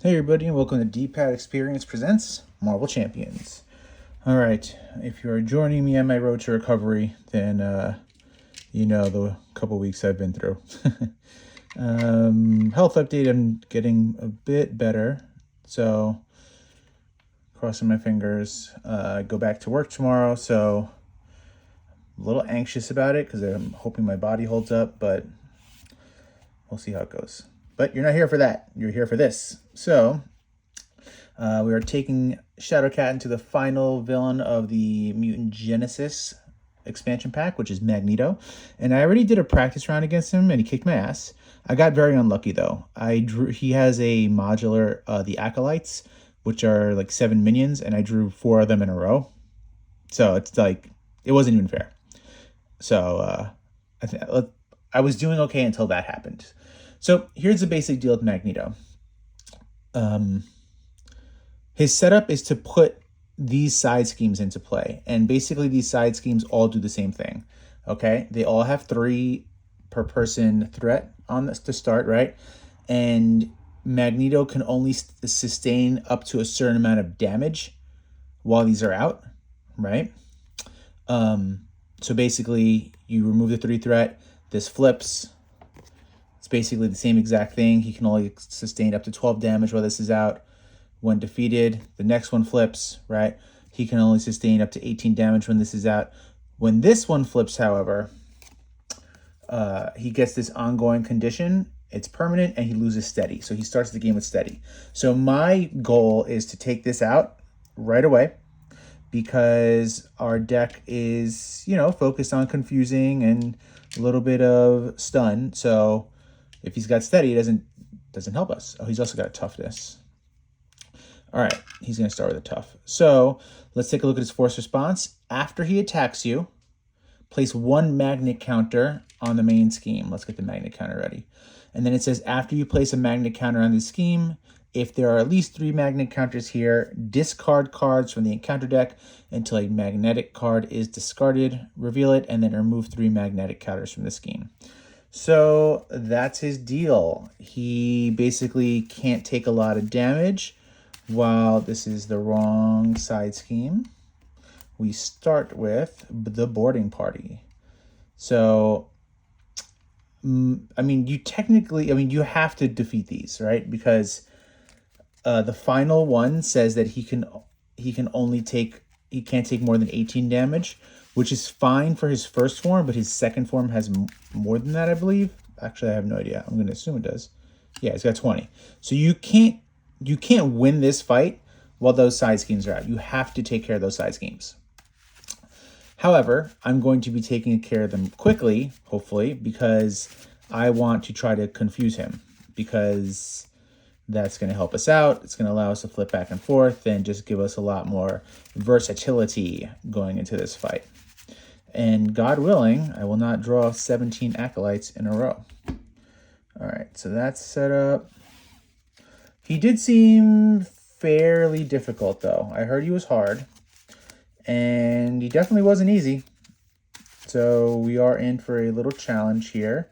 Hey everybody, and welcome to Dpad Experience Presents Marvel Champions. All right, if you are joining me on my road to recovery, then you know the couple weeks I've been through. Health update, I'm getting a bit better, so crossing my fingers. Go back to work tomorrow, so I'm a little anxious about it because I'm hoping my body holds up, but we'll see how it goes. But you're not here for that. You're here for this. So we are taking Shadowcat into the final villain of the Mutant Genesis expansion pack, which is Magneto. And I already did a practice round against him, and he kicked my ass. I got very unlucky, though. He has a modular, the Acolytes, which are like 7 minions, and I drew 4 of them in a row. So it's like, it wasn't even fair. So I was doing okay until that happened. So here's the basic deal with Magneto. His setup is to put these side schemes into play. And basically these side schemes all do the same thing. Okay? They all have 3 per person threat on this to start, right? And Magneto can only sustain up to a certain amount of damage while these are out, right? So basically you remove the 3 threat, this flips. It's basically the same exact thing. He can only sustain up to 12 damage while this is out. When defeated, the next one flips, right? He can only sustain up to 18 damage when this is out. When this one flips, however, he gets this ongoing condition. It's permanent, and he loses steady. So he starts the game with steady. So my goal is to take this out right away because our deck is, focused on confusing and a little bit of stun. So if he's got steady, it doesn't help us. Oh, he's also got toughness. All right, he's going to start with a tough. So let's take a look at his force response. After he attacks you, place 1 magnet counter on the main scheme. Let's get the magnet counter ready. And then it says, after you place a magnet counter on the scheme, if there are at least 3 magnet counters here, discard cards from the encounter deck until a magnetic card is discarded, reveal it, and then remove 3 magnetic counters from the scheme. So that's his deal. He basically can't take a lot of damage. While this is the wrong side scheme, we start with the boarding party. So, you have to defeat these, right? Because the final one says that he can't take more than 18 damage, which is fine for his first form, but his second form has more than that, I believe. Actually, I have no idea. I'm going to assume it does. Yeah, it's got 20. So you can't win this fight while those side schemes are out. You have to take care of those side schemes. However, I'm going to be taking care of them quickly, hopefully, because I want to try to confuse him, because that's going to help us out. It's going to allow us to flip back and forth and just give us a lot more versatility going into this fight. And God willing, I will not draw 17 Acolytes in a row. All right, so that's set up. He did seem fairly difficult, though. I heard he was hard, and he definitely wasn't easy. So we are in for a little challenge here,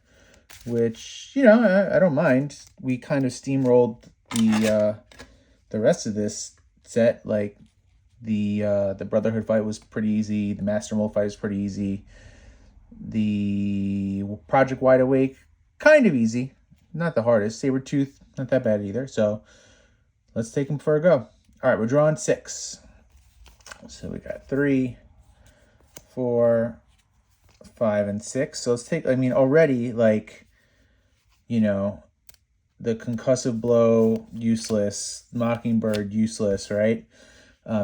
which, I don't mind. We kind of steamrolled the rest of this set. Like, the Brotherhood fight was pretty easy. The Master Mold fight was pretty easy. The Project Wide Awake, kind of easy. Not the hardest. Sabretooth, not that bad either. So let's take him for a go. All right, we're drawing 6. So we got 3, 4, 5, and 6. So let's take, already, the concussive blow, useless. Mockingbird, useless, right?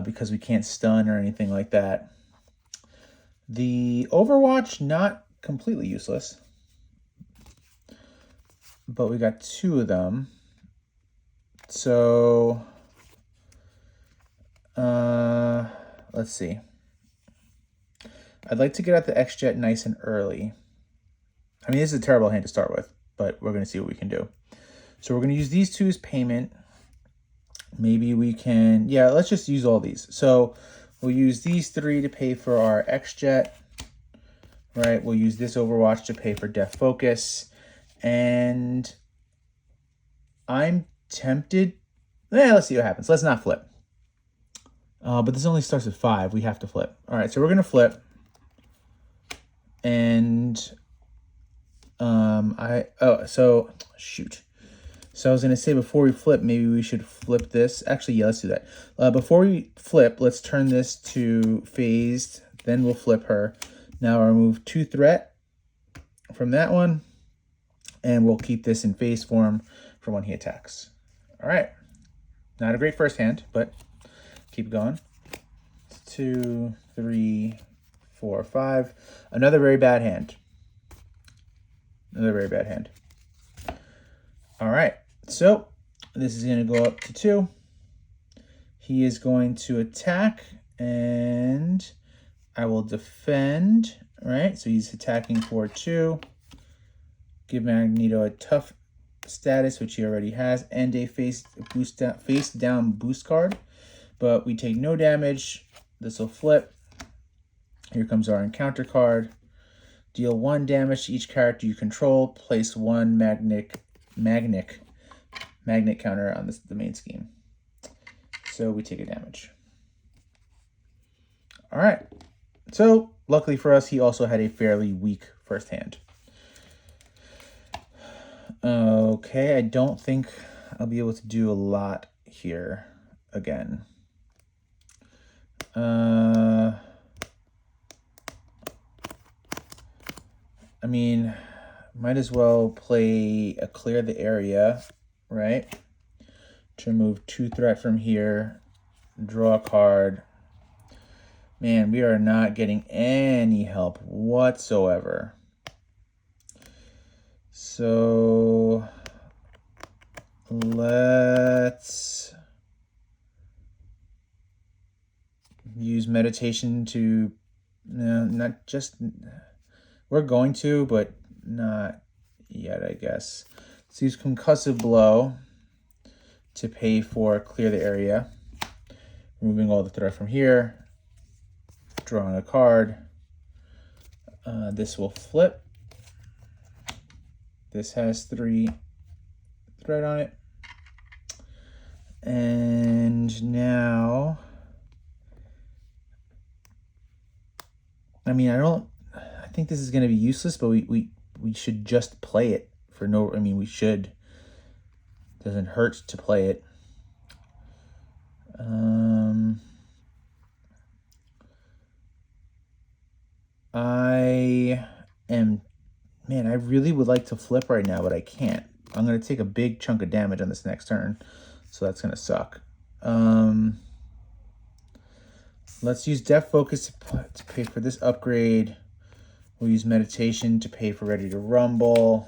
Because we can't stun or anything like that. The Overwatch, not completely useless. But we got 2 of them. So, let's see. I'd like to get out the X-Jet nice and early. This is a terrible hand to start with, but we're going to see what we can do. So we're going to use these 2 as payment. Maybe we can, let's just use all these. So we'll use these 3 to pay for our X-Jet, right? We'll use this Overwatch to pay for Def Focus. And I'm tempted Let's see what happens. Let's not flip. But this only starts at 5. We have to flip. All right, so we're going to flip. And shoot. So I was going to say before we flip, maybe we should flip this. Actually, yeah, let's do that. Before we flip, let's turn this to phased. Then we'll flip her. Now I'll remove 2 threat from that one. And we'll keep this in phase form for when he attacks. All right. Not a great first hand, but keep going. 2, 3, 4, 5. Another very bad hand. Another very bad hand. All right. So this is going to go up to 2. He is going to attack, and I will defend. All right. So he's attacking for 2. Give Magneto a tough status, which he already has, and a face down boost card. But we take no damage. This will flip. Here comes our encounter card. Deal 1 damage to each character you control. Place 1 magnet counter on the main scheme. So we take a damage. All right. So luckily for us, he also had a fairly weak first hand. Okay, I don't think I'll be able to do a lot here again. I mean, might as well play a clear the area, right? To remove 2 threat from here, draw a card. Man, we are not getting any help whatsoever. So let's use meditation to, not just, we're going to, but not yet, I guess. Let's use concussive blow to pay for clear the area, removing all the threat from here, drawing a card. This will flip. This has 3 threat on it. And now, I mean, I think this is going to be useless, but we should just play it for no, I mean, we should. Doesn't hurt to play it. Man, I really would like to flip right now, but I can't. I'm going to take a big chunk of damage on this next turn, so that's going to suck. Let's use Depth Focus to pay for this upgrade. We'll use Meditation to pay for Ready to Rumble.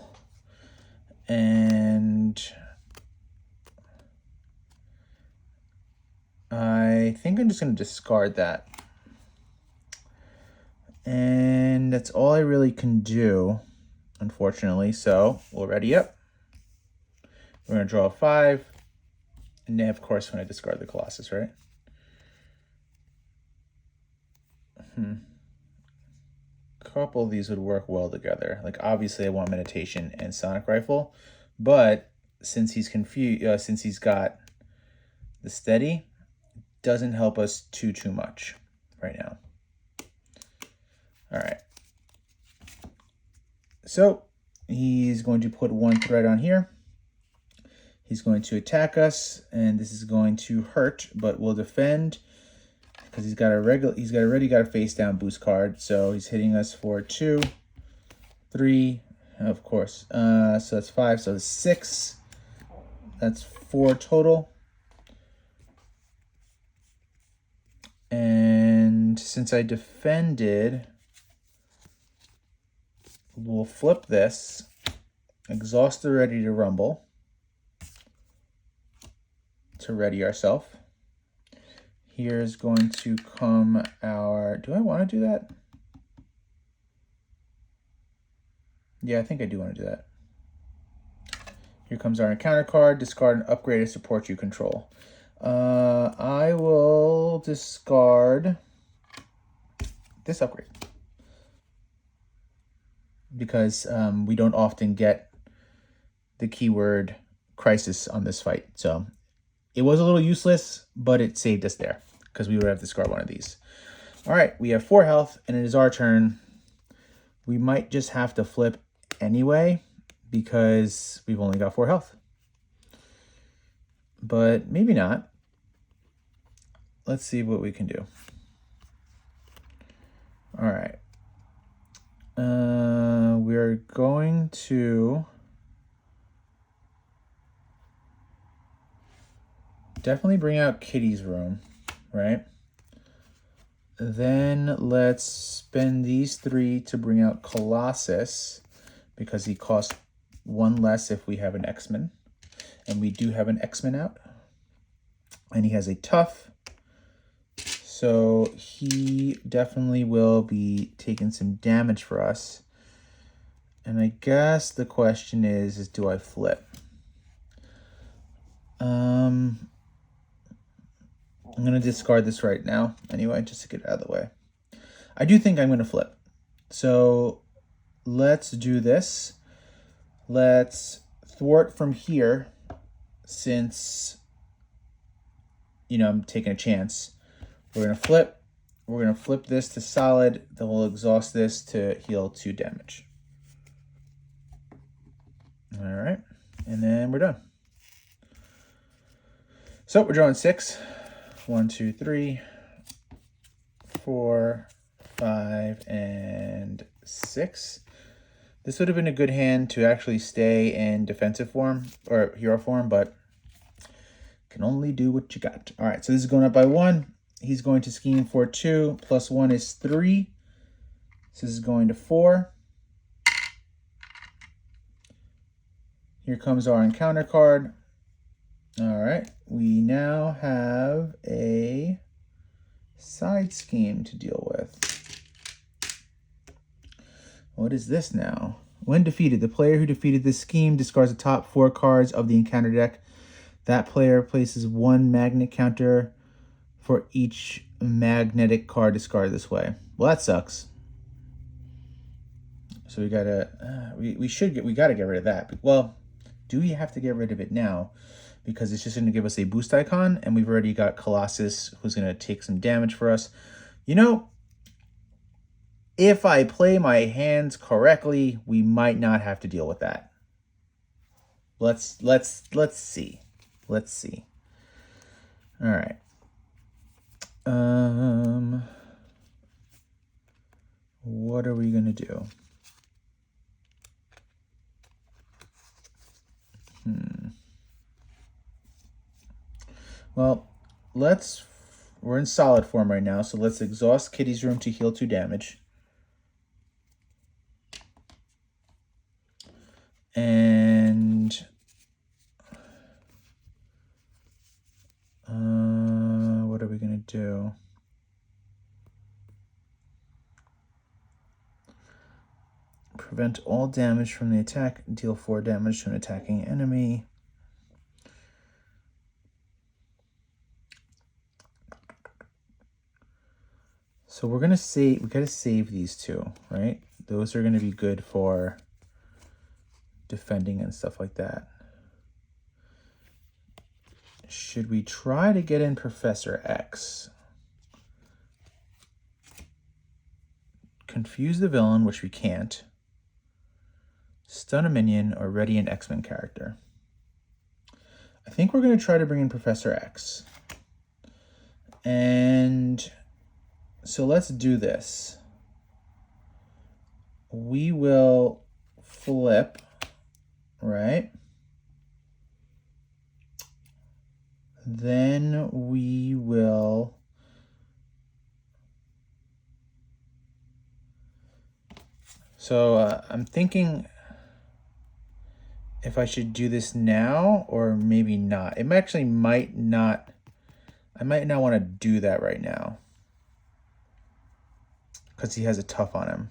And I think I'm just going to discard that. And that's all I really can do, unfortunately. So we'll ready up. We're going to draw a 5. And then, of course, when I discard the Colossus, right? A couple of these would work well together. Like, obviously, I want Meditation and Sonic Rifle. But since he's confused, since he's got the Steady, doesn't help us too much right now. All right. So he's going to put 1 threat on here. He's going to attack us, and this is going to hurt, but we'll defend because he's already got a face down boost card. So he's hitting us for 2, 3, of course. So that's 5. So 6. That's 4 total. And since I defended, we'll flip this, exhaust the Ready to Rumble to ready ourselves. Here's going to come our, do I want to do that? Yeah, I think I do want to do that. Here comes our encounter card, discard and upgrade a support you control. I will discard this upgrade because we don't often get the keyword crisis on this fight. So It was a little useless, but it saved us there because we would have to discard one of these. All right, we have 4 health, and it is our turn. We might just have to flip anyway because we've only got 4 health. But maybe not. Let's see what we can do. All right. We're going to definitely bring out Kitty's room, right? Then let's spend these 3 to bring out Colossus because he costs 1 less if we have an X-Men. And we do have an X-Men out. And he has a tough. So he definitely will be taking some damage for us. And I guess the question is do I flip? I'm going to discard this right now anyway, just to get it out of the way. I do think I'm going to flip. So let's do this. Let's thwart from here since, I'm taking a chance. We're going to flip. We're going to flip this to solid. Then we'll exhaust this to heal 2 damage. All right. And then we're done. So we're drawing 6. 1, 2, 3, 4, 5, and 6. This would have been a good hand to actually stay in defensive form or hero form, but can only do what you got. All right, so this is going up by 1. He's going to scheme for 2. Plus 1 is 3. So this is going to 4. Here comes our encounter card. All right, we now have a side scheme to deal with. What is this now? When defeated, the player who defeated this scheme discards the top 4 cards of the encounter deck. That player places 1 magnet counter for each magnetic card discarded this way. Well, that sucks. So we gotta, we gotta get rid of that. Well, do we have to get rid of it now? Because it's just going to give us a boost icon, and we've already got Colossus, who's going to take some damage for us. If I play my hands correctly, we might not have to deal with that. Let's see. Let's see. All right. What are we going to do? Well, we're in solid form right now, so let's exhaust Kitty's room to heal 2 damage. And what are we going to do? Prevent all damage from the attack, deal 4 damage to an attacking enemy. So we're going to save, we got to save these 2, right? Those are going to be good for defending and stuff like that. Should we try to get in Professor X? Confuse the villain, which we can't. Stun a minion or ready an X-Men character. I think we're going to try to bring in Professor X. And so let's do this. We will flip, right? Then we will I'm thinking if I should do this now or maybe not. It actually might not. I might not want to do that right now because he has a tough on him.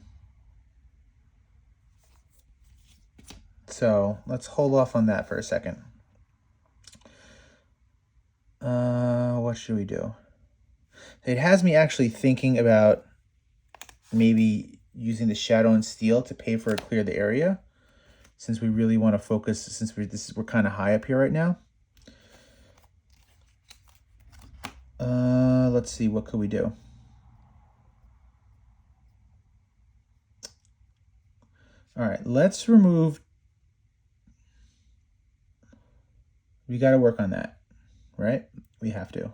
So let's hold off on that for a second. What should we do? It has me actually thinking about maybe using the Shadow and Steel to pay for clear the area, since we really want to focus, since we're kind of high up here right now. Let's see, what could we do? All right, let's remove. We got to work on that, right? We have to.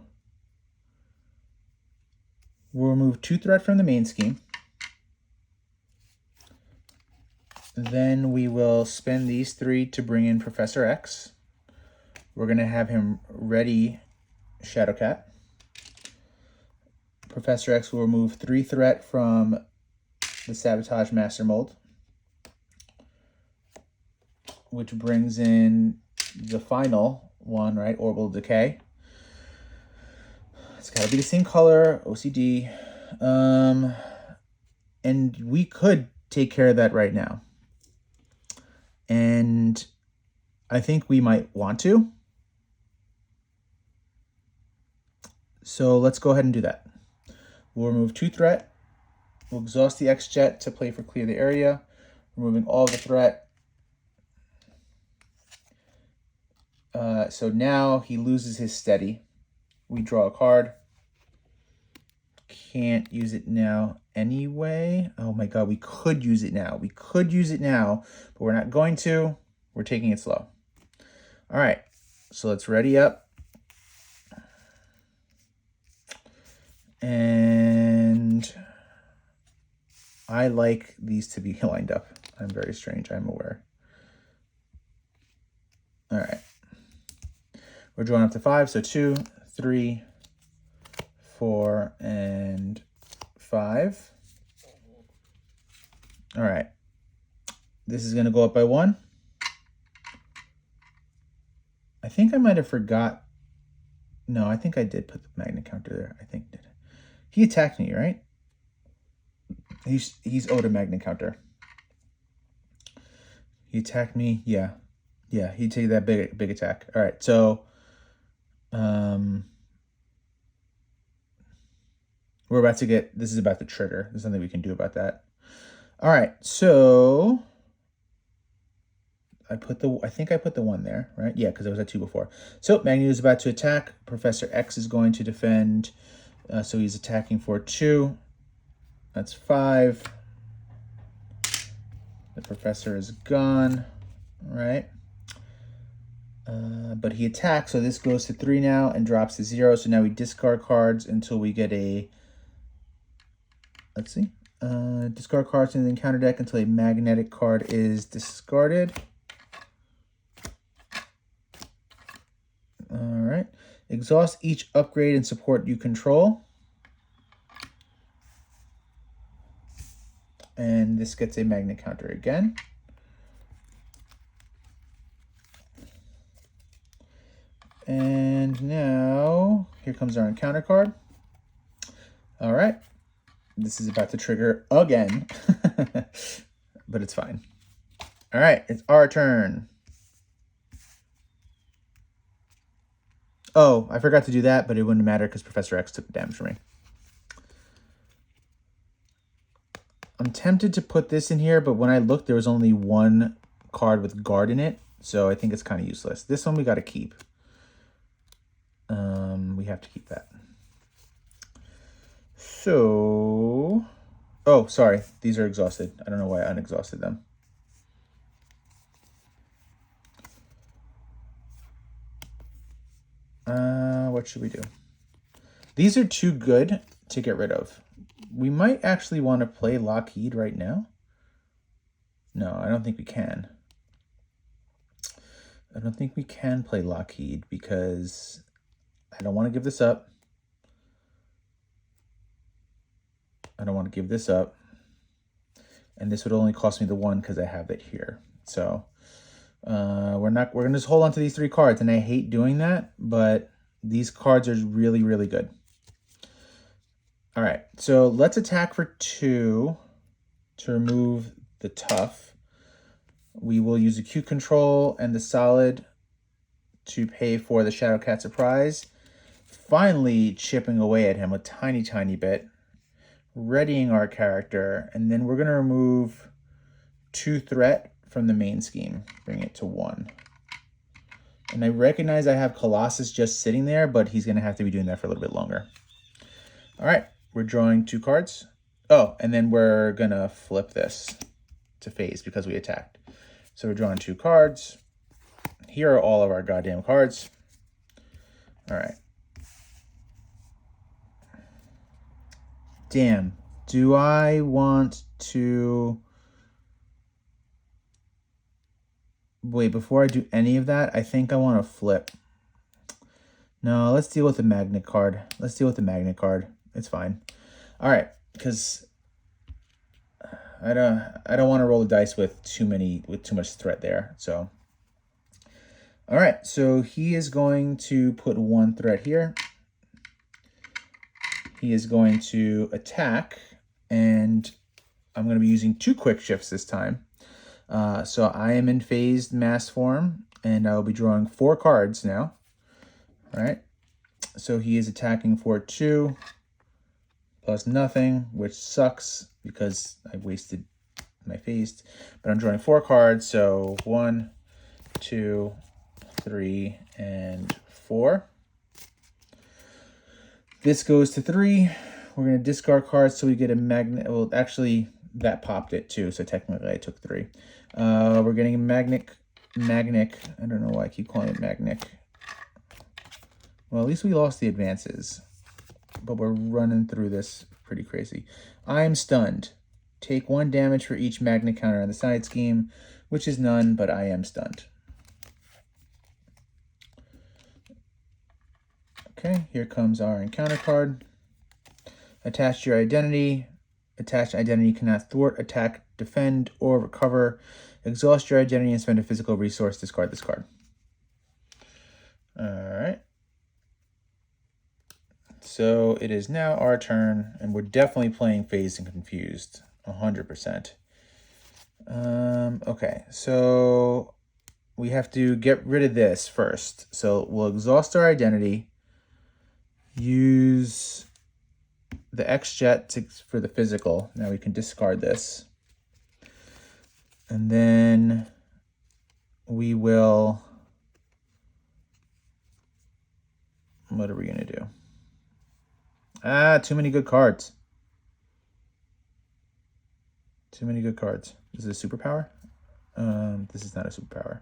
We'll remove 2 threat from the main scheme. Then we will spend these 3 to bring in Professor X. We're going to have him ready Shadowcat. Professor X will remove 3 threat from the Sabotage Master Mold, which brings in the final one, right? Orbital Decay. It's got to be the same color, OCD. And we could take care of that right now. And I think we might want to. So let's go ahead and do that. We'll remove 2 threat. We'll exhaust the X-Jet to play for clear the area, removing all the threat. So now he loses his steady. We draw a card. Can't use it now anyway. Oh my god, we could use it now. We could use it now, but we're not going to. We're taking it slow. All right, so let's ready up. And I like these to be lined up. I'm very strange, I'm aware. All right. We're drawing up to 5, so 2, 3, 4, and 5. All right. This is going to go up by 1. I think I might have forgot. No, I think I did put the magnet counter there. I think did. He attacked me, right? He's owed a magnet counter. He attacked me. Yeah. Yeah, he'd take that big attack. All right, so we're about to get, this is about to trigger. There's nothing we can do about that. All right, so I think I put the 1 there, right? Yeah, because I was at 2 before. So Magneto is about to attack. Professor X is going to defend. So he's attacking for 2. That's 5. The professor is gone, right? But he attacks, so this goes to 3 now and drops to 0. So now we discard cards until we get a, let's see, discard cards in the encounter deck until a magnetic card is discarded. All right. Exhaust each upgrade and support you control. And this gets a magnet counter again. And now, here comes our encounter card. All right. This is about to trigger again. But it's fine. All right, it's our turn. Oh, I forgot to do that, but it wouldn't matter because Professor X took the damage from me. I'm tempted to put this in here, but when I looked, there was only 1 card with guard in it, so I think it's kind of useless. This one we got to keep. We have to keep that. So, oh, sorry. These are exhausted. I don't know why I unexhausted them. What should we do? These are too good to get rid of. We might actually want to play Lockheed right now. No, I don't think we can. I don't think we can play Lockheed because I don't want to give this up. I don't want to give this up. And this would only cost me the 1 because I have it here. So we're going to just hold on to these 3 cards. And I hate doing that, but these cards are really, really good. All right, so let's attack for 2 to remove the tough. We will use a Q control and the solid to pay for the Shadowcat surprise. Finally chipping away at him a tiny, tiny bit. Readying our character, and then we're going to remove 2 threat from the main scheme. Bring it to 1. And I recognize I have Colossus just sitting there, but he's going to have to be doing that for a little bit longer. All right, we're drawing 2 cards. Oh, and then we're going to flip this to phase because we attacked. So we're drawing 2 cards. Here are all of our goddamn cards. All right. Damn. Do I want to... Wait, before I do any of that, I think I want to flip. No, let's deal with the magnet card. Let's deal with the magnet card. It's fine. All right, because I don't want to roll the dice with too much threat there. So, all right, so he is going to put 1 threat here. He is going to attack, and I'm going to be using 2 quick shifts this time. So I am in phased mass form, and I will be drawing 4 cards now. All right. So he is attacking for 2 plus nothing, which sucks because I wasted my phased. But I'm drawing 4 cards. So 1, 2, 3, and 4. This goes to 3. We're going to discard cards so we get a magnet. Well, actually, that popped it too. So technically I took 3. We're getting a magnet. I don't know why I keep calling it magnet. Well, at least we lost the advances. But we're running through this pretty crazy. I'm stunned. Take 1 damage for each magnet counter on the side scheme, which is none, but I am stunned. Okay, here comes our encounter card. Attach your identity. Attached identity cannot thwart, attack, defend, or recover. Exhaust your identity and spend a physical resource. Discard this card. All right. So it is now our turn, and we're definitely playing Phased and Confused, 100%. Okay, so we have to get rid of this first. So we'll exhaust our identity, use the X-Jet for the physical. Now we can discard this. And then we will... What are we going to do? Too many good cards. Too many good cards. Is this a superpower? This is not a superpower.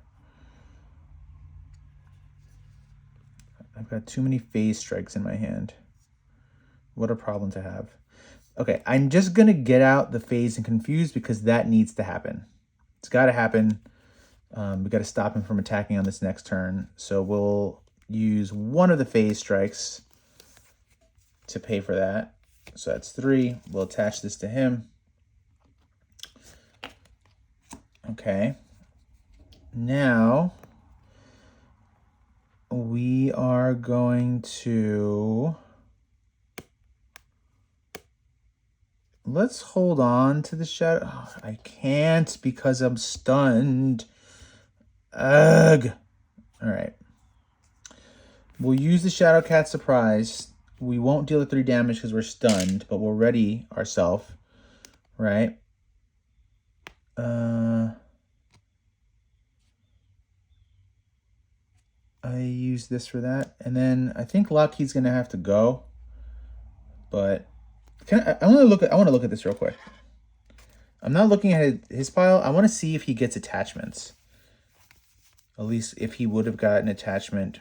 I've got too many phase strikes in my hand. What a problem to have. Okay, I'm just going to get out the Phased and Confused because that needs to happen. It's got to happen. We got to stop him from attacking on this next turn. So we'll use 1 of the phase strikes to pay for that. So that's 3. We'll attach this to him. Okay. Now we are going to... Let's hold on to the shadow. Oh, I can't because I'm stunned. Ugh. All right. We'll use the Shadowcat surprise. We won't deal the 3 damage because we're stunned, but we'll ready ourselves, right? I use this for that, and then I think Lockheed's gonna have to go. But I want to look at this real quick. I'm not looking at his pile. I want to see if he gets attachments. At least if he would have gotten attachment.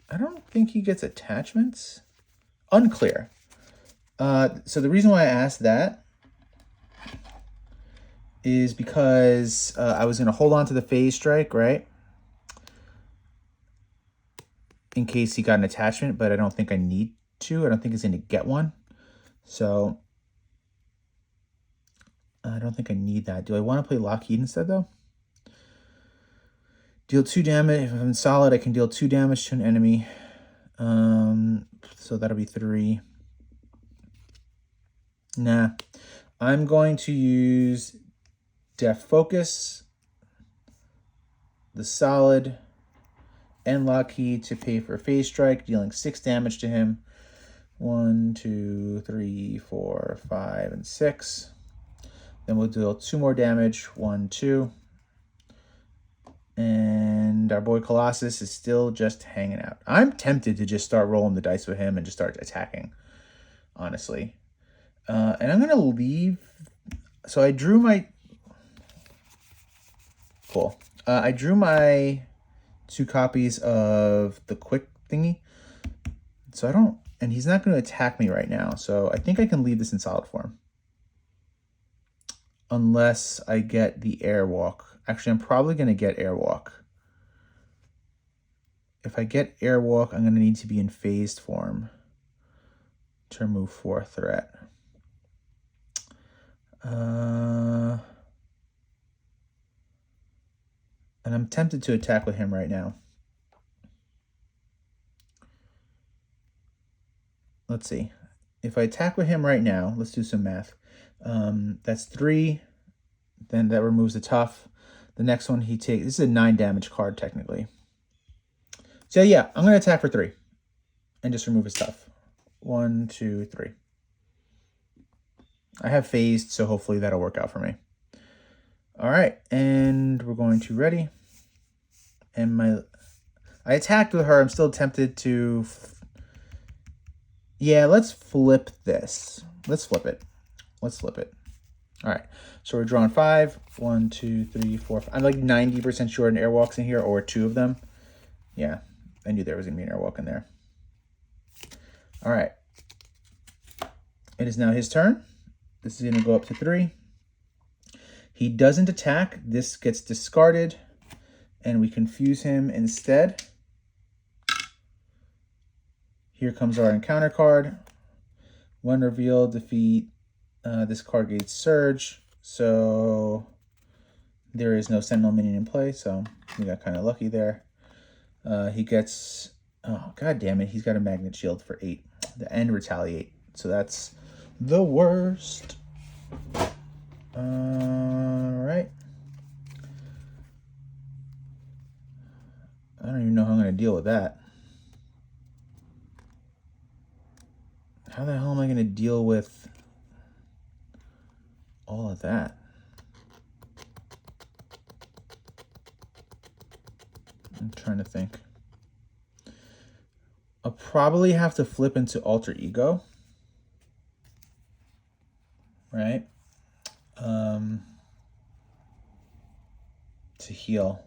I don't think he gets attachments. Unclear. So the reason why I asked that is because I was going to hold on to the phase strike, right? In case he got an attachment, but I don't think I need to. I don't think he's going to get one. So I don't think I need that. Do I want to play Lockheed instead, though? Deal 2 damage. If I'm solid, I can deal 2 damage to an enemy. So that'll be 3. Nah. I'm going to use Def Focus, the solid, and Lockheed to pay for Phase Strike, dealing 6 damage to him. 1, 2, 3, 4, 5, and 6. Then we'll deal 2 more damage. 1, 2. And our boy Colossus is still just hanging out. I'm tempted to just start rolling the dice with him and just start attacking, honestly. And I'm going to leave. So I drew my... Cool. I drew my 2 copies of the quick thingy. So I don't... And he's not going to attack me right now. So I think I can leave this in solid form. Unless I get the airwalk. Actually, I'm probably going to get airwalk. If I get airwalk, I'm going to need to be in phased form to remove 4 threat. And I'm tempted to attack with him right now. Let's see. If I attack with him right now, let's do some math. That's 3. Then that removes the tough. The next one he takes, this is a 9 damage card technically. So yeah, I'm going to attack for 3 and just remove his tough. 1, 2, 3. I have phased, so hopefully that'll work out for me. All right, and we're going to ready. And I attacked with her. I'm still tempted to... Yeah, let's flip this. Let's flip it. Let's flip it. All right, so we're drawing 5. 1, 2, 3, 4, 5. I'm like 90% sure an airwalk's in here, or 2 of them. Yeah, I knew there was going to be an airwalk in there. All right. It is now his turn. This is going to go up to 3. He doesn't attack. This gets discarded, and we confuse him instead. Here comes our encounter card. When revealed, defeat. This card gains Surge, so there is no Sentinel minion in play, so we got kind of lucky there. He gets... Oh, god damn it. He's got a Magnet Shield for 8. And Retaliate. So that's the worst. Alright. I don't even know how I'm going to deal with that. How the hell am I going to deal with all of that? I'm trying to think. I'll probably have to flip into Alter Ego. Right? To heal.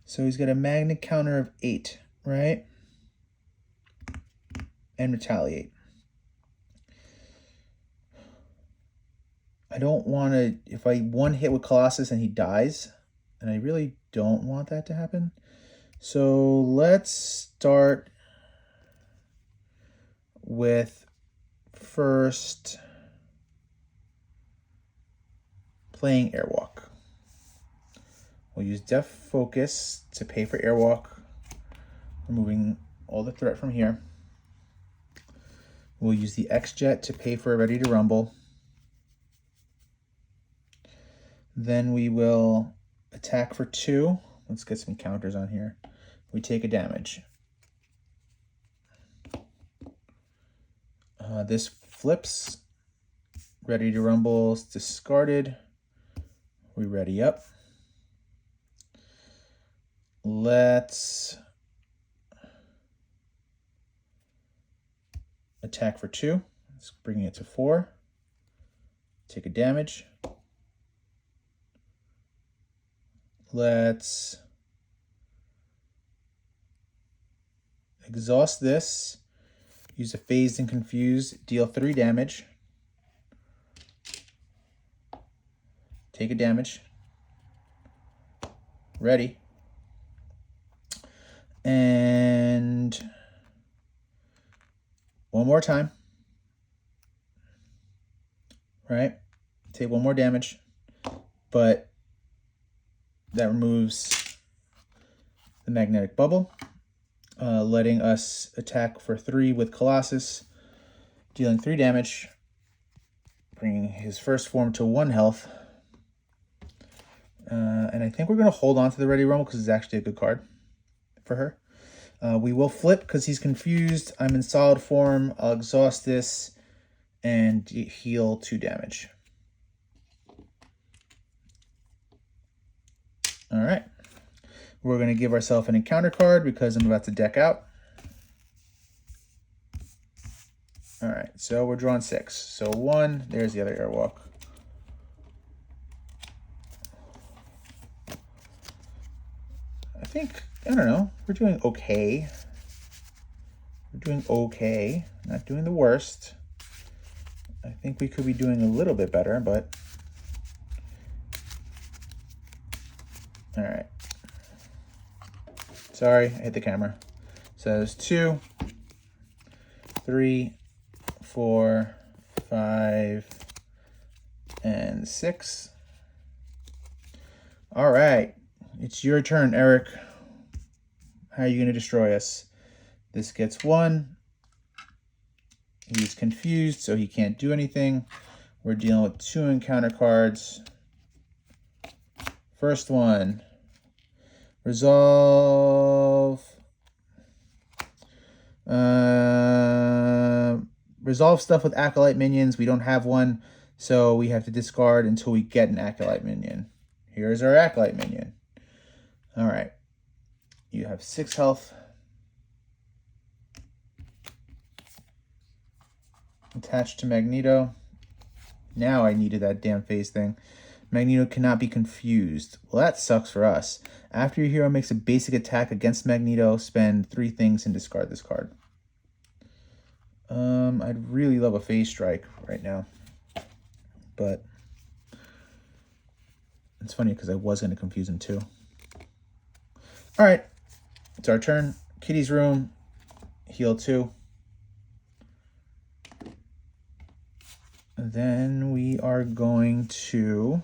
So he's got a Magnet counter of 8, right? And Retaliate. I don't want to... If I one hit with Colossus and he dies, and I really don't want that to happen. So let's start with first playing Airwalk. We'll use Def Focus to pay for Airwalk, removing all the threat from here. We'll use the X-Jet to pay for Ready to Rumble. Then we will attack for 2. Let's get some counters on here. We take a damage. This flips. Ready to Rumble is discarded. We ready up. Let's attack for 2. Let's bring it to 4. Take a damage. Let's exhaust this. Use a Phased and Confused. Deal 3 damage. Take a damage. Ready. And one more time. Right? Take 1 more damage. But that removes the magnetic bubble, letting us attack for 3 with Colossus, dealing 3 damage, bringing his first form to 1 health. And I think we're going to hold on to the Ready Rumble because it's actually a good card for her. We will flip because he's confused. I'm in solid form. I'll exhaust this and heal 2 damage. All right. We're going to give ourselves an encounter card because I'm about to deck out. All right, so we're drawing 6. So 1, there's the other Airwalk. I think, I don't know, we're doing okay. We're doing okay, not doing the worst. I think we could be doing a little bit better, but all right. Sorry, I hit the camera. So there's 2, 3, 4, 5, and 6. All right, it's your turn, Erik. How are you going to destroy us? This gets 1. He's confused, so he can't do anything. We're dealing with 2 encounter cards. First one, resolve. Resolve stuff with Acolyte minions. We don't have one, so we have to discard until we get an Acolyte minion. Here's our Acolyte minion. All right. You have 6 health. Attached to Magneto. Now I needed that damn phase thing. Magneto cannot be confused. Well, that sucks for us. After your hero makes a basic attack against Magneto, spend 3 things and discard this card. I'd really love a phase strike right now. But it's funny because I was going to confuse him too. All right. It's our turn. Kitty's room. Heal 2. Then we are going to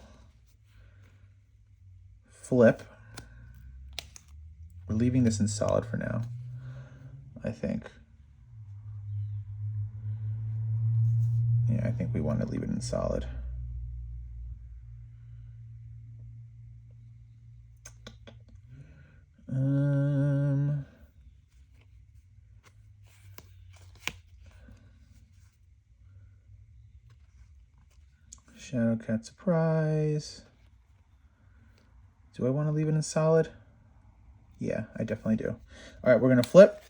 flip. We're leaving this in solid for now, I think. Yeah, I think we want to leave it in solid. Shadowcat surprise. Do I want to leave it in solid? Yeah, I definitely do. All right, we're going to flip.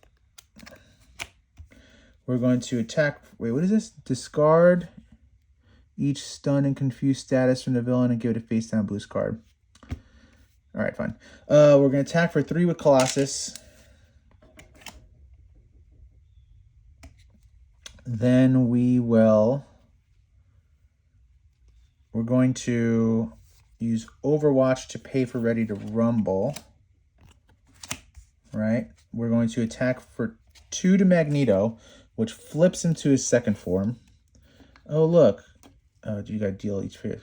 We're going to attack. Wait, what is this? Discard each stun and confused status from the villain and give it a face down boost card. All right, fine. We're going to attack for 3 with Colossus. Then we're going to use Overwatch to pay for Ready to Rumble. Right? We're going to attack for 2 to Magneto, which flips him to his second form. Oh, look. Oh, you got to deal each phase.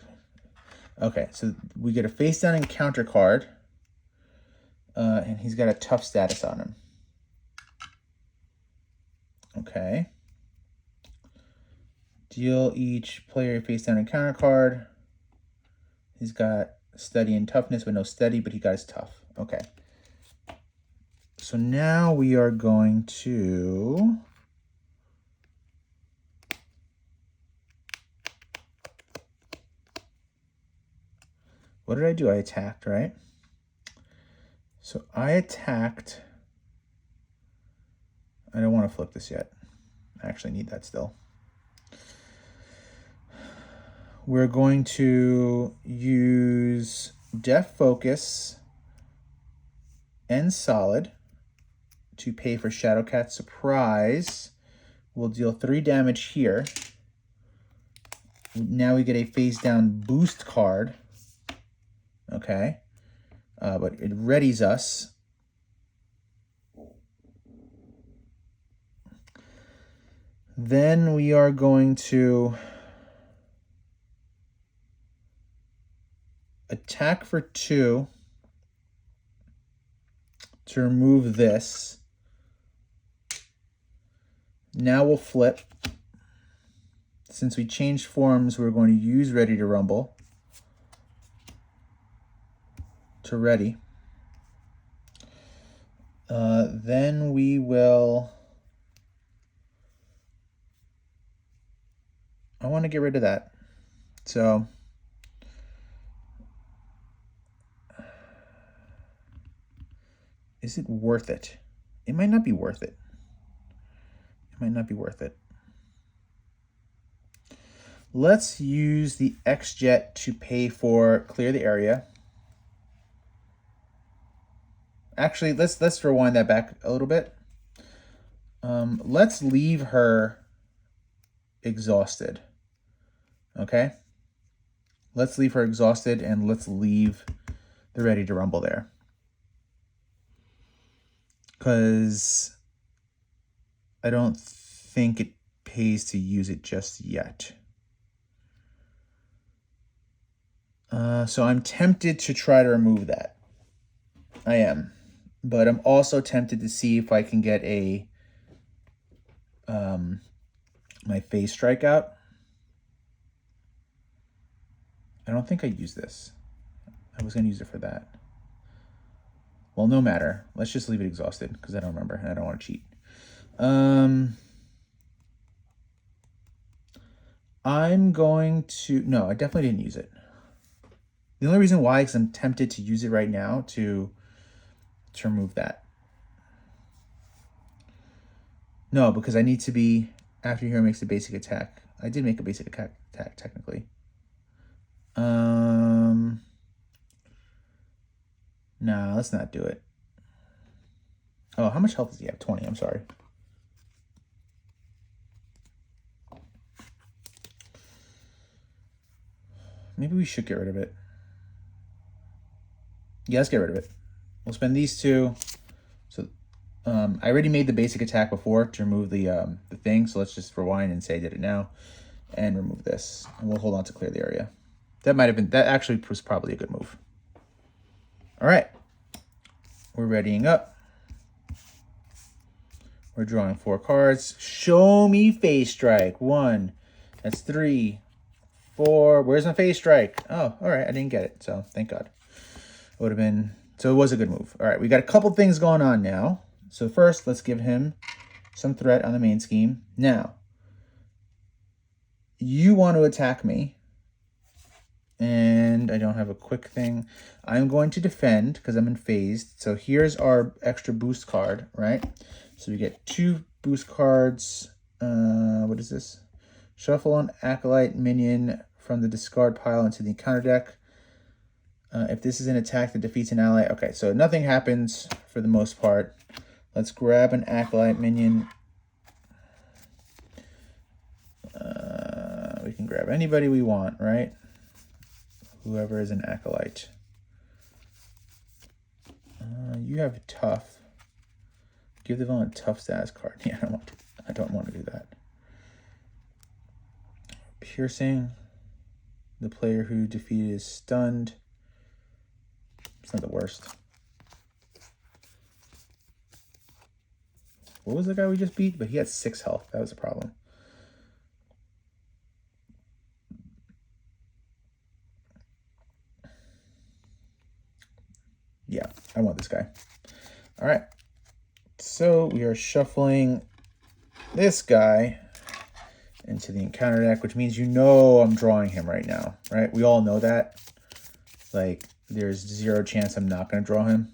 Okay, so we get a face down encounter card. And he's got a tough status on him. Okay. Deal each player a face down encounter card. He's got steady and toughness, but no steady, but he got his tough. Okay. So now we are going to what did I do? I attacked, right? So I attacked. I don't want to flip this yet. I actually need that still. We're going to use Def Focus and Solid to pay for Shadowcat Surprise. We'll deal 3 damage here. Now we get a face down boost card. Okay. But it readies us. Then we are going to attack for 2 to remove this. Now we'll flip. Since we changed forms, we're going to use Ready to Rumble to ready. Then we will... I want to get rid of that. So... Is it worth it? It might not be worth it. It might not be worth it. Let's use the X-Jet to pay for clear the area. Actually, let's rewind that back a little bit. Let's leave her exhausted. Okay? Let's leave her exhausted, and let's leave the Ready to Rumble there. Because I don't think it pays to use it just yet. So I'm tempted to try to remove that. I am. But I'm also tempted to see if I can get a my phase strike out. I don't think I use this. I was going to use it for that. Well, no matter. Let's just leave it exhausted because I don't remember and I don't want to cheat. I'm going to... No, I definitely didn't use it. The only reason why is I'm tempted to use it right now to remove that. No, because I need to be... After hero makes a basic attack. I did make a basic attack technically. Nah, let's not do it. Oh, how much health does he have? 20, I'm sorry. Maybe we should get rid of it. Yeah, let's get rid of it. We'll spend these two. So I already made the basic attack before to remove the thing, so let's just rewind and say I did it now. And remove this. And we'll hold on to clear the area. That actually was probably a good move. All right. We're readying up. We're drawing 4 cards. Show me phase strike. 1. That's 3, 4. Where's my phase strike? Oh, all right. I didn't get it. So thank God. It would have been... So it was a good move. All right. We got a couple things going on now. So first, let's give him some threat on the main scheme. Now, you want to attack me. And I don't have a quick thing. I'm going to defend because I'm in phased. So here's our extra boost card, right? So we get 2 boost cards. What is this? Shuffle an Acolyte minion from the discard pile into the encounter deck. If this is an attack that defeats an ally. Okay, so nothing happens for the most part. Let's grab an Acolyte minion. We can grab anybody we want, right? Whoever is an Acolyte. You have tough. Give the villain a tough status card. Yeah, I don't want to do that. Piercing. The player who defeated is stunned. It's not the worst. What was the guy we just beat? But he had 6 health. That was a problem. Yeah, I want this guy. All right. So we are shuffling this guy into the encounter deck, which means I'm drawing him right now, right? We all know that. Like, there's 0 chance I'm not going to draw him.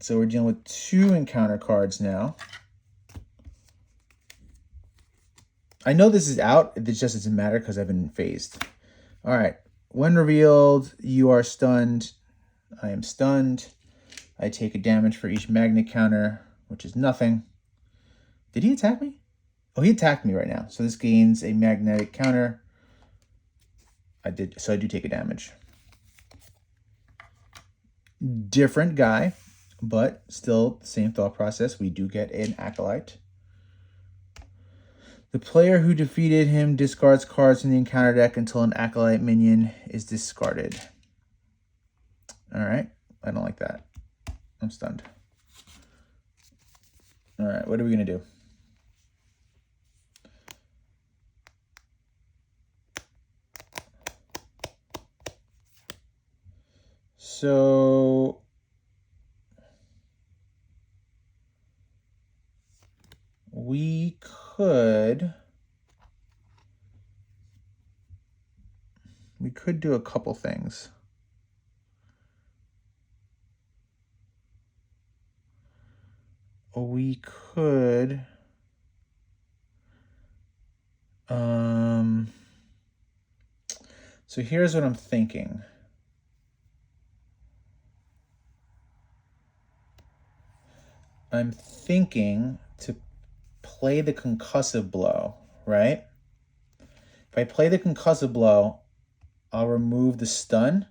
So we're dealing with 2 encounter cards now. I know this is out. It just doesn't matter because I've been phased. All right. When revealed, you are stunned. I am stunned. I take a damage for each magnet counter, which is nothing. Did he attack me? Oh, he attacked me right now. So this gains a magnetic counter. So I do take a damage. Different guy, but still the same thought process. We do get an Acolyte. The player who defeated him discards cards in the encounter deck until an Acolyte minion is discarded. All right. I don't like that. I'm stunned. All right. What are we going to do? So we could do a couple things. we could... So here's what I'm thinking. I'm thinking to play the concussive blow, right? If I play the concussive blow, I'll remove the stun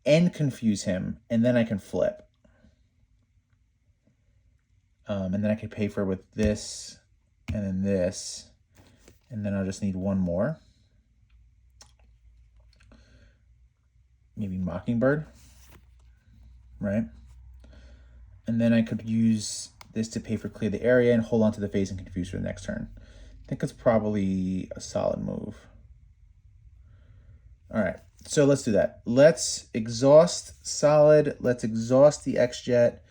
and confuse him, and then I can flip. And then I can pay for with this, and then this, and then I'll just need one more. Maybe Mockingbird, right? And then I could use this to pay for clear the area and hold on to the phase and confuse for the next turn. I think it's probably a solid move. All right, so let's do that. Let's exhaust solid. Let's exhaust the X-Jet,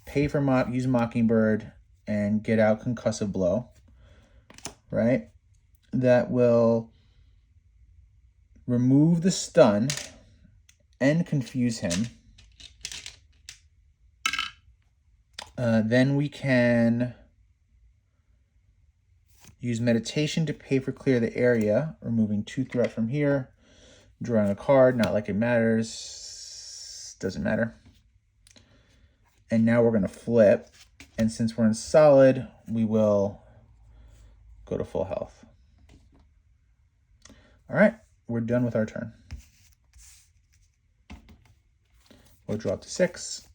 pay for use Mockingbird, and get out concussive blow, right? That will remove the stun and confuse him. Then we can use meditation to pay for clear the area, removing 2 threat from here, drawing a card, not like it matters, doesn't matter. And now we're going to flip, and since we're in solid, we will go to full health. All right, we're done with our turn. We'll drop to 6.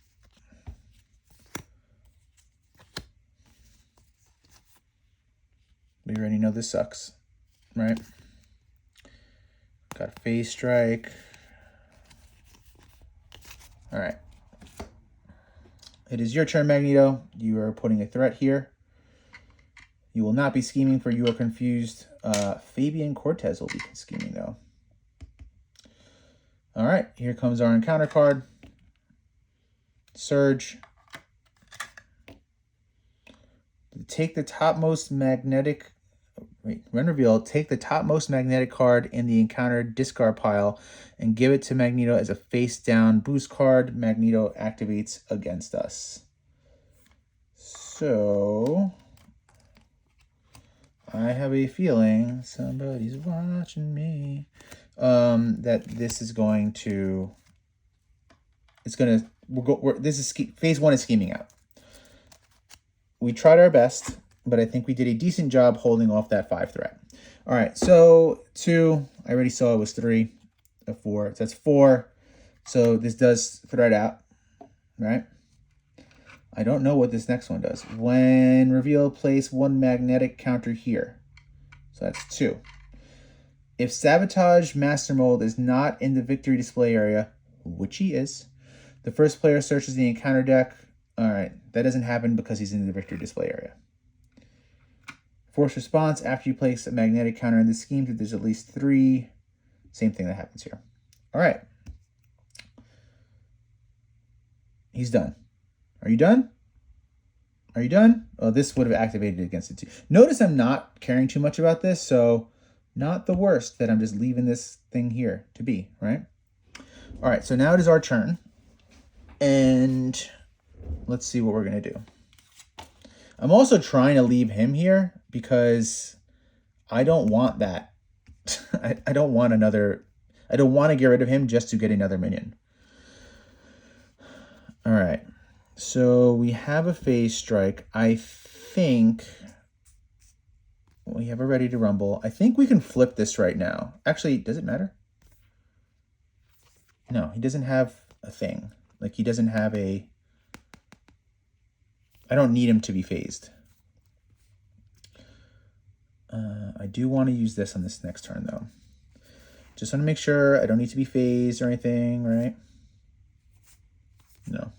We already know this sucks, right? Got a phase strike. All right. It is your turn, Magneto. You are putting a threat here. You will not be scheming for You Are Confused. Fabian Cortez will be scheming, though. All right, here comes our encounter card. Surge. Take the topmost magnetic... When revealed, take the topmost magnetic card in the encounter discard pile and give it to Magneto as a face-down boost card. Magneto activates against us. So, I have a feeling somebody's watching me. That this is going to... It's going to... This is phase 1 is scheming out. We tried our best, but I think we did a decent job holding off that 5 threat. All right, so 2, I already saw it was 3, a 4. So that's 4. So this does threat out, right? I don't know what this next one does. When revealed, place 1 magnetic counter here. So that's 2. If Sabotage Master Mold is not in the victory display area, which he is, the first player searches the encounter deck. All right, that doesn't happen because he's in the victory display area. Force response after you place a magnetic counter in the scheme, that there's at least 3. Same thing that happens here. All right. He's done. Are you done? Are you done? Oh, this would have activated against it too. Notice I'm not caring too much about this, so not the worst that I'm just leaving this thing here to be, right? All right, so now it is our turn. And let's see what we're going to do. I'm also trying to leave him here because I don't want that. I don't want another... I don't want to get rid of him just to get another minion. All right. So we have a phase strike. I think we have a Ready to Rumble. I think we can flip this right now. Actually, does it matter? No, he doesn't have a thing. Like, he doesn't have a... I don't need him to be phased. I do want to use this on this next turn, though. Just want to make sure I don't need to be phased or anything, right? No.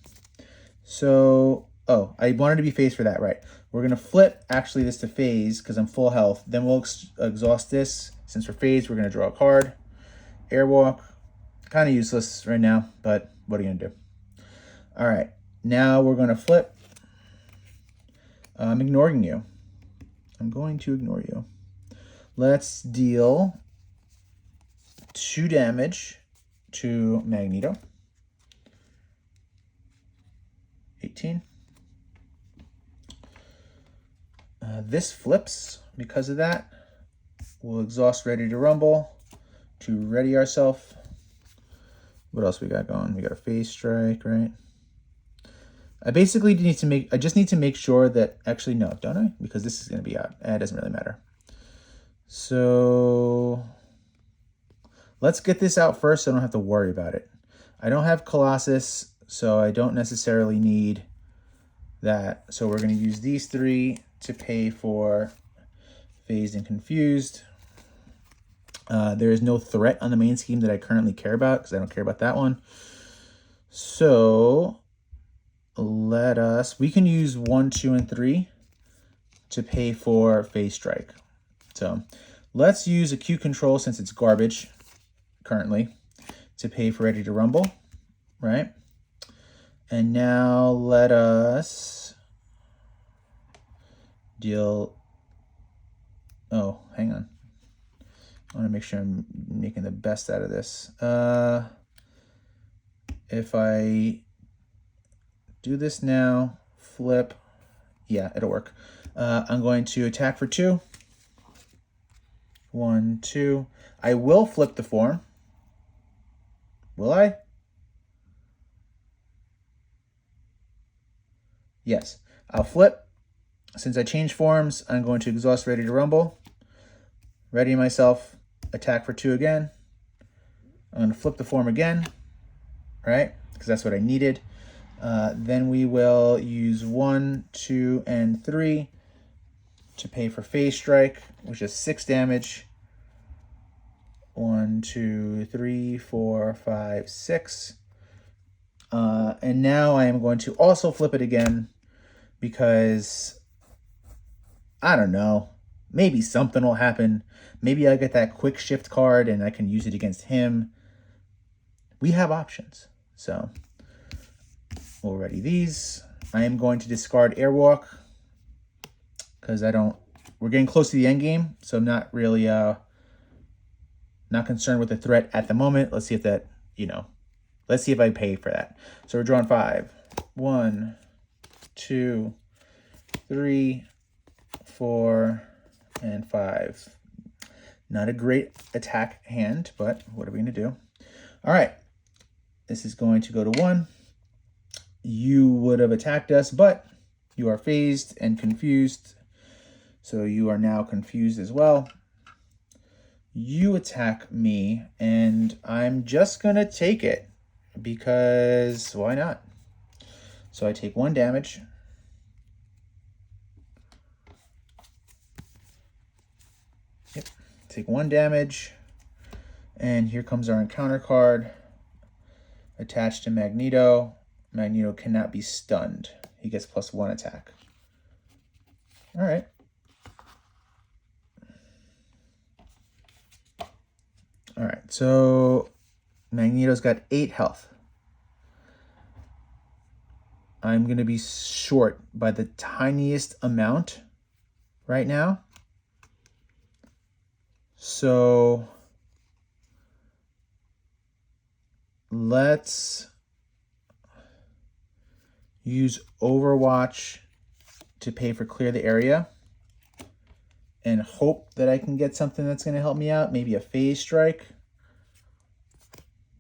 So, oh, I wanted to be phased for that, right? We're going to flip, actually, this to phase because I'm full health. Then we'll exhaust this. Since we're phased, we're going to draw a card. Airwalk. Kind of useless right now, but what are you going to do? All right. Now we're going to flip. I'm ignoring you. I'm going to ignore you. Let's deal 2 damage to Magneto. 18. This flips because of that. We'll exhaust Ready to Rumble to ready ourselves. What else we got going? We got a phase strike, right? I basically need to make, I just need to make sure that, actually no, don't I? Because this is going to be out. It doesn't really matter. So let's get this out first so I don't have to worry about it. I don't have Colossus, so I don't necessarily need that. So we're going to use these three to pay for Phased and Confused. There is no threat on the main scheme that I currently care about because I don't care about that one. So we can use 1, 2, and 3 to pay for Phase Strike. So let's use a Q control since it's garbage currently to pay for Ready to Rumble, right? And now let us deal, oh, hang on. I want to make sure I'm making the best out of this. If I do this now, flip, yeah, it'll work. I'm going to attack for 2. 1, 2. I will flip the form. Will I? Yes, I'll flip. Since I changed forms, I'm going to exhaust Ready to Rumble. Ready myself, attack for 2 again. I'm going to flip the form again, right? Because that's what I needed. Then we will use 1, 2, and 3 to pay for Phase Strike, which is 6 damage. 1, 2, 3, 4, 5, 6. And now I am going to also flip it again because, I don't know, maybe something will happen. Maybe I get that quick shift card and I can use it against him. We have options. So we'll ready these. I am going to discard Airwalk because we're getting close to the end game. So I'm not really, not concerned with the threat at the moment. Let's see if that, let's see if I pay for that. So we're drawing 5. 1, 2, 3, 4, and 5. Not a great attack hand, but what are we going to do? All right. This is going to go to 1. You would have attacked us, but you are phased and confused. So you are now confused as well. You attack me, and I'm just going to take it because why not? So I take 1 damage. Yep, take 1 damage. And here comes our encounter card. Attached to Magneto. Magneto cannot be stunned. He gets +1 attack. All right. All right, so Magneto's got 8 health. I'm going to be short by the tiniest amount right now. So let's use Overwatch to pay for clear the area and hope that I can get something that's going to help me out. Maybe a phase strike.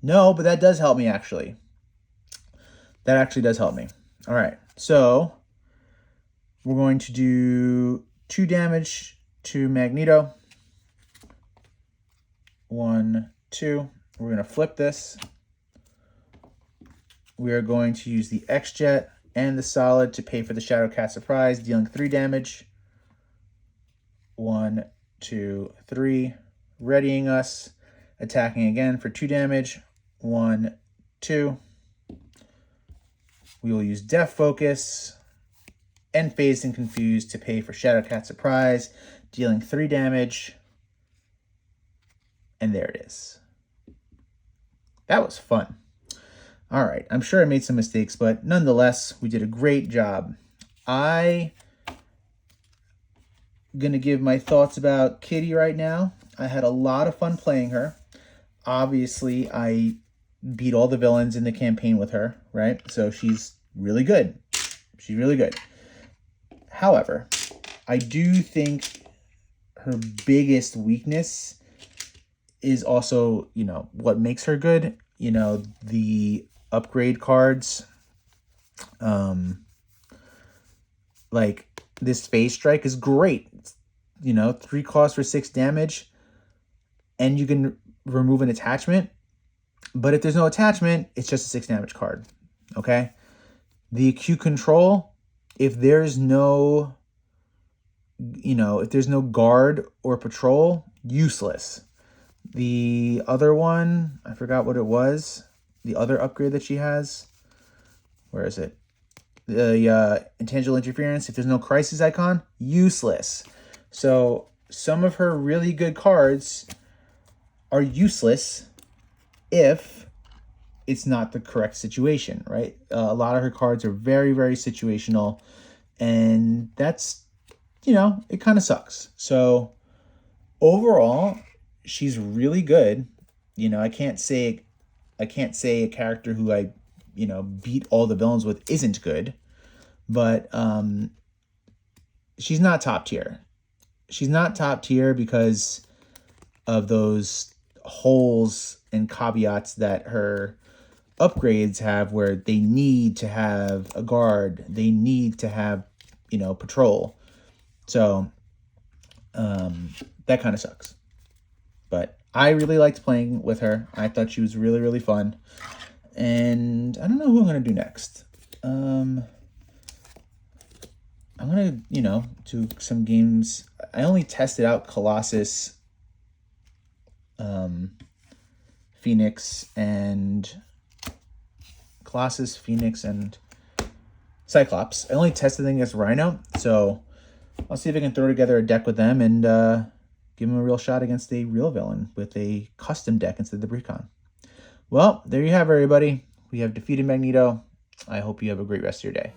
No, but that does help me, actually. That actually does help me. All right, so we're going to do 2 damage to Magneto. 1, 2. We're going to flip this. We are going to use the X-Jet and the Solid to pay for the Shadowcat Surprise, dealing 3 damage. 1, 2, 3. Readying us. Attacking again for 2 damage. 1, 2. We will use Death Focus and Phased and Confused to pay for Shadowcat Surprise, dealing 3 damage. And there it is. That was fun. All right, I'm sure I made some mistakes, but nonetheless, we did a great job. I'm going to give my thoughts about Kitty right now. I had a lot of fun playing her. Obviously, I beat all the villains in the campaign with her, right? So she's really good. She's really good. However, I do think her biggest weakness is also, you know, what makes her good. You know, the upgrade cards. Like this phase strike is great. You know, 3 cost for 6 damage, and you can remove an attachment. But if there's no attachment, it's just a 6 damage card. Okay. The Q control, if there's no, you know, if there's no guard or patrol, useless. The other one, I forgot what it was. The other upgrade that she has, where is it? The intangible interference, if there's no crisis icon, useless. So some of her really good cards are useless if it's not the correct situation, right? A lot of her cards are very, very situational, and that's, you know, it kind of sucks. So overall, she's really good. You know, I can't say a character who I, you know, beat all the villains with isn't good, but she's not top tier. She's not top tier because of those holes and caveats that her upgrades have, where they need to have a guard, they need to have, you know, patrol. So that kind of sucks. But I really liked playing with her. I thought she was really, really fun. And I don't know who I'm going to do next. I'm going to, you know, do some games. I only tested out Colossus, Phoenix, and Cyclops. I only tested them against Rhino, so I'll see if I can throw together a deck with them and give them a real shot against a real villain with a custom deck instead of the Recon. Well, there you have it, everybody. We have defeated Magneto. I hope you have a great rest of your day.